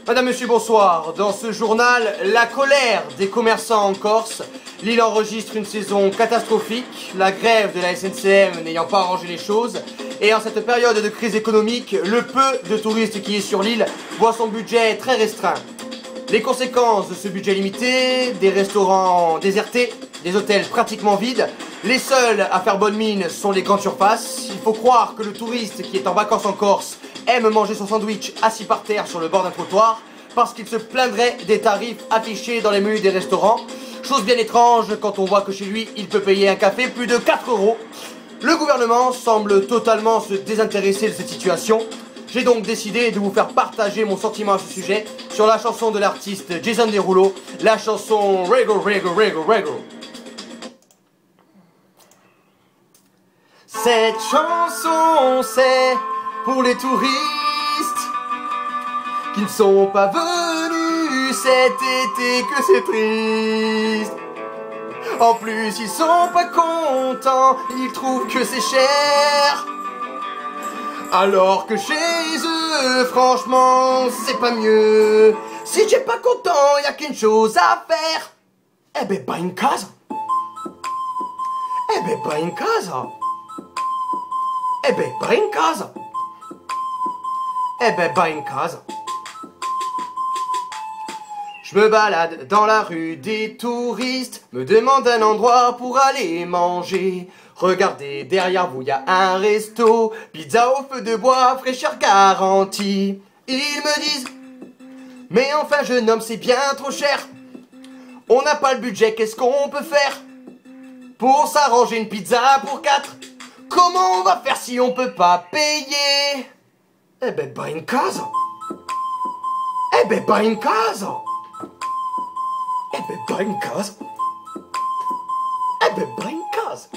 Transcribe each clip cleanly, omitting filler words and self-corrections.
Madame, monsieur, bonsoir. Dans ce journal, la colère des commerçants en Corse. L'île enregistre une saison catastrophique, la grève de la SNCM n'ayant pas arrangé les choses. Et en cette période de crise économique, le peu de touristes qui est sur l'île voit son budget très restreint. Les conséquences de ce budget limité, des restaurants désertés, des hôtels pratiquement vides, les seuls à faire bonne mine sont les grandes surfaces. Il faut croire que le touriste qui est en vacances en Corse aime manger son sandwich assis par terre sur le bord d'un trottoir parce qu'il se plaindrait des tarifs affichés dans les menus des restaurants. Chose bien étrange quand on voit que chez lui, il peut payer un café plus de 4 €. Le gouvernement semble totalement se désintéresser de cette situation. J'ai donc décidé de vous faire partager mon sentiment à ce sujet sur la chanson de l'artiste Jason Derulo, la chanson Rego Rego Rego Rego. Cette chanson, c'est pour les touristes qui ne sont pas venus cet été, que c'est triste. En plus, ils sont pas contents, ils trouvent que c'est cher. Alors que chez eux, franchement, c'est pas mieux. Si t'es pas content, y a qu'une chose à faire. Eh ben, pas une case. Eh ben, pas une case. Eh ben, pas une case. Eh ben, pas une case. Je me balade dans la rue des touristes, me demande un endroit pour aller manger. Regardez, derrière vous, y a un resto, pizza au feu de bois, fraîcheur garantie. Ils me disent, mais enfin jeune homme, c'est bien trop cher. On n'a pas le budget, qu'est-ce qu'on peut faire pour s'arranger une pizza pour 4? Comment on va faire si on peut pas payer? Eh ben, pas une case. Eh ben, pas une case. Eh ben, pas une case. Eh ben, pas une case.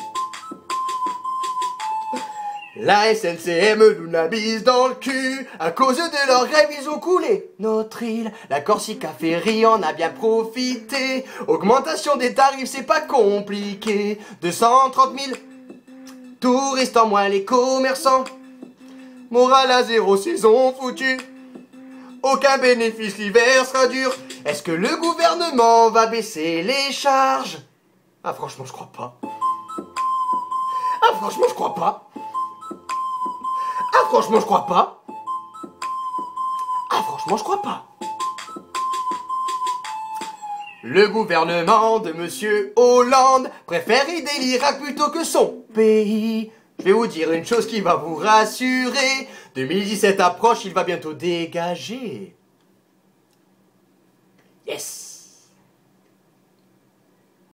La SNCM nous la bise dans le cul. À cause de leur grève, ils ont coulé notre île. La Corsica Ferry en a bien profité. Augmentation des tarifs, c'est pas compliqué. 230 000 touristes en moins, les commerçants. Morale à zéro, saison foutue. Aucun bénéfice, l'hiver sera dur. Est-ce que le gouvernement va baisser les charges? Ah franchement, je crois pas. Ah franchement, je crois pas. Ah franchement, je crois pas. Ah franchement, je crois pas. Le gouvernement de Monsieur Hollande préfère aider l'Irak plutôt que son pays. Je vais vous dire une chose qui va vous rassurer. 2017 approche, il va bientôt dégager.